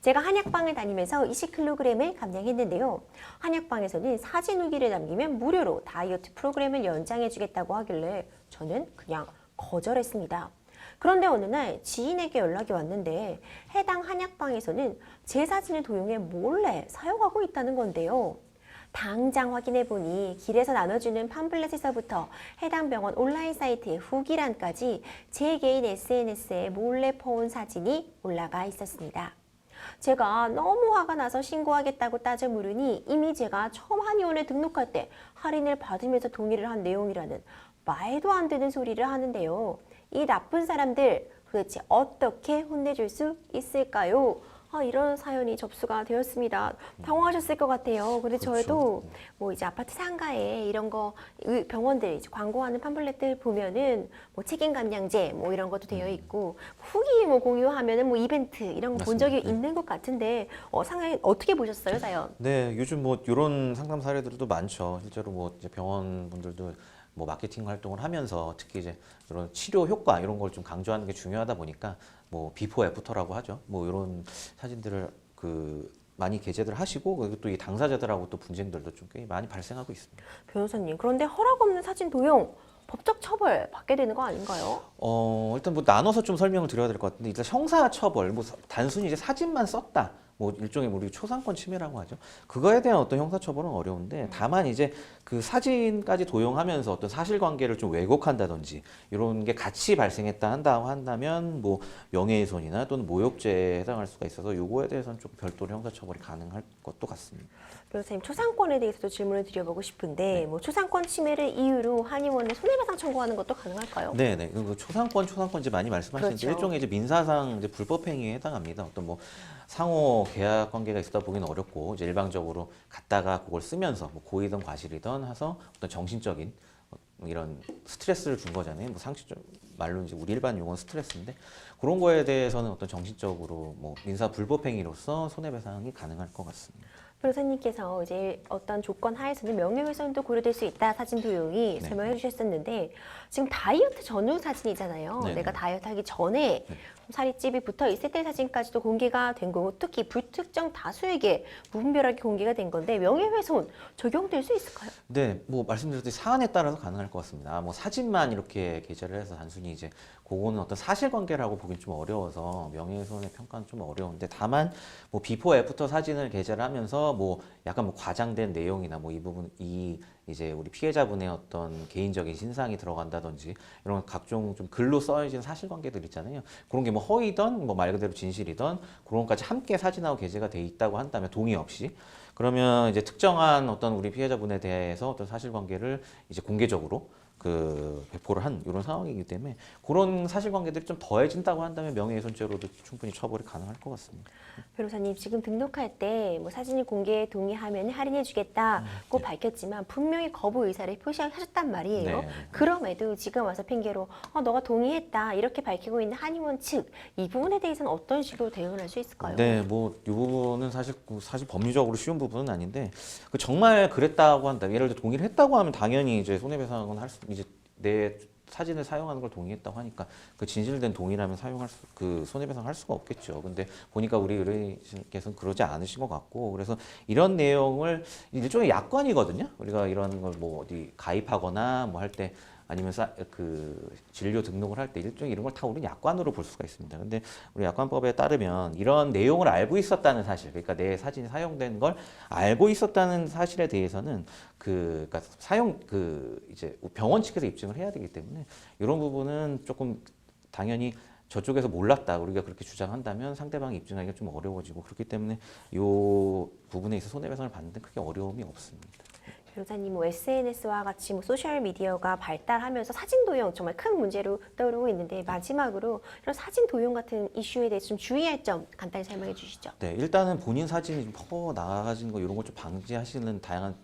제가 한약방을 다니면서 20kg을 감량했는데요. 한약방에서는 사진 후기를 남기면 무료로 다이어트 프로그램을 연장해 주겠다고 하길래 저는 그냥 거절했습니다. 그런데 어느 날 지인에게 연락이 왔는데 해당 한약방에서는 제 사진을 도용해 몰래 사용하고 있다는 건데요. 당장 확인해보니 길에서 나눠주는 팜플렛에서부터 해당 병원 온라인 사이트의 후기란까지 제 개인 SNS에 몰래 퍼온 사진이 올라가 있었습니다. 제가 너무 화가 나서 신고하겠다고 따져 물으니 이미 제가 처음 한의원에 등록할 때 할인을 받으면서 동의를 한 내용이라는 말도 안 되는 소리를 하는데요. 이 나쁜 사람들 도대체 어떻게 혼내줄 수 있을까요? 이런 사연이 접수가 되었습니다. 당황하셨을 것 같아요. 근데 그렇죠. 저희도 뭐 이제 아파트 상가에 이런 거 병원들 이제 광고하는 팜플렛들 보면은 뭐 책임 감량제 뭐 이런 것도 되어 있고 후기 뭐 공유하면은 뭐 이벤트 이런 거 본 적이 맞습니다. 있는 것 같은데 상당히 어떻게 보셨어요, 사연? 네, 요즘 뭐 이런 상담 사례들도 많죠. 실제로 뭐 이제 병원 분들도 뭐 마케팅 활동을 하면서 특히 이제 이런 치료 효과 이런 걸 좀 강조하는 게 중요하다 보니까 뭐 비포 애프터라고 하죠. 뭐 이런 사진들을 많이 게재들 하시고 그리고 또 이 당사자들하고 또 분쟁들도 좀 꽤 많이 발생하고 있습니다. 변호사님, 그런데 허락 없는 사진 도용 법적 처벌 받게 되는 거 아닌가요? 일단 뭐 나눠서 좀 설명을 드려야 될 것 같은데 일단 형사처벌, 뭐 단순히 이제 사진만 썼다. 뭐 일종의 우리 초상권 침해라고 하죠. 그거에 대한 어떤 형사처벌은 어려운데 다만 이제 그 사진까지 도용하면서 어떤 사실관계를 좀 왜곡한다든지 이런 게 같이 발생했다 한다면 뭐 명예훼손이나 또는 모욕죄에 해당할 수가 있어서 요거에 대해서는 좀 별도로 형사처벌이 가능할 것도 같습니다. 변호사님, 초상권에 대해서도 질문을 드려보고 싶은데 뭐 초상권 침해를 이유로 한의원에 손해배상 청구하는 것도 가능할까요? 네네. 그 초상권 이제 많이 말씀하시는데 그렇죠. 일종의 이제 민사상 이제 불법 행위에 해당합니다. 어떤 뭐 상호 계약 관계가 있다 보기는 어렵고 이제 일방적으로 갖다가 그걸 쓰면서 뭐 고의든 과실이든 해서 어떤 정신적인 이런 스트레스를 준 거잖아요. 뭐 상식적 말로 이제 우리 일반 용어는 스트레스인데 그런 거에 대해서는 어떤 정신적으로 뭐 민사 불법 행위로서 손해배상이 가능할 것 같습니다. 변호사님께서 이제 어떤 조건 하에서는 명예훼손도 고려될 수 있다 사진 도용이 네. 설명해 주셨었는데 지금 다이어트 전후 사진이잖아요. 네네. 내가 다이어트 하기 전에 살이 찝이 붙어 있을 때 사진까지도 공개가 된 거고 특히 불특정 다수에게 무분별하게 공개가 된 건데 명예훼손 적용될 수 있을까요? 네, 뭐 말씀드렸듯이 사안에 따라서 가능할 것 같습니다. 뭐 사진만 이렇게 게재를 해서 단순히 이제 그거는 어떤 사실관계라고 보긴 좀 어려워서 명예훼손의 평가는 좀 어려운데 다만 뭐 비포 애프터 사진을 게재를 하면서 뭐 약간 뭐 과장된 내용이나 뭐 이 부분 이제 우리 피해자분의 어떤 개인적인 신상이 들어간다든지 이런 각종 좀 글로 써진 사실관계들 있잖아요. 그런 게 뭐 허위든 뭐 말 그대로 진실이든 그런 것까지 함께 사진하고 게재가 돼 있다고 한다면 동의 없이 그러면 이제 특정한 어떤 우리 피해자분에 대해서 어떤 사실관계를 이제 공개적으로 배포를 한 이런 상황이기 때문에 그런 사실관계들이 좀 더해진다고 한다면 명예훼손죄로도 충분히 처벌이 가능할 것 같습니다. 변호사님, 지금 등록할 때 뭐 사진이 공개에 동의하면 할인해 주겠다고 밝혔지만 분명히 거부 의사를 표시하셨단 말이에요. 네. 그럼에도 지금 와서 핑계로 너가 동의했다 이렇게 밝히고 있는 한의원 측 이 부분에 대해서는 어떤 식으로 대응을 할 수 있을까요? 네, 뭐 이 부분은 사실 법리적으로 쉬운 부분은 아닌데 정말 그랬다고 한다. 예를 들어 동의를 했다고 하면 당연히 이제 손해배상은 이제 내 사진을 사용하는 걸 동의했다고 하니까 그 진실된 동의라면 손해배상 할 수가 없겠죠. 근데 보니까 우리 의뢰인께서는 그러지 않으신 것 같고 그래서 이런 내용을 일종의 약관이거든요. 우리가 이런 걸 뭐 어디 가입하거나 뭐 할 때 아니면 진료 등록을 할 때 일종의 이런 걸 다 우리는 약관으로 볼 수가 있습니다. 근데 우리 약관법에 따르면 이런 내용을 알고 있었다는 사실, 그러니까 내 사진이 사용된 걸 알고 있었다는 사실에 대해서는 그러니까 이제 병원 측에서 입증을 해야 되기 때문에 이런 부분은 조금 당연히 저쪽에서 몰랐다 우리가 그렇게 주장한다면 상대방이 입증하기가 좀 어려워지고 그렇기 때문에 이 부분에 있어서 손해배상을 받는 데 크게 어려움이 없습니다. 변호사님, 뭐 SNS와 같이 뭐 소셜 미디어가 발달하면서 사진 도용 정말 큰 문제로 떠오르고 있는데 마지막으로 이런 사진 도용 같은 이슈에 대해서 좀 주의할 점 간단히 설명해 주시죠. 네, 일단은 본인 사진이 좀 퍼 나가지는 거 이런 걸 좀 방지하시는 다양한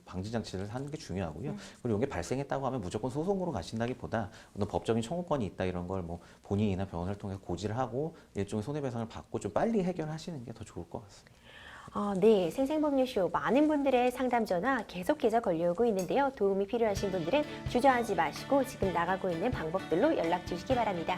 방지 장치를 하는 게 중요하고요. 그리고 이게 발생했다고 하면 무조건 소송으로 가신다기보다 어떤 법적인 청구권이 있다 이런 걸 뭐 본인이나 병원을 통해서 고지를 하고 일종의 손해배상을 받고 좀 빨리 해결하시는 게 더 좋을 것 같습니다. 네, 생생법률쇼 많은 분들의 상담 전화 계속해서 걸려오고 있는데요. 도움이 필요하신 분들은 주저하지 마시고 지금 나가고 있는 방법들로 연락 주시기 바랍니다.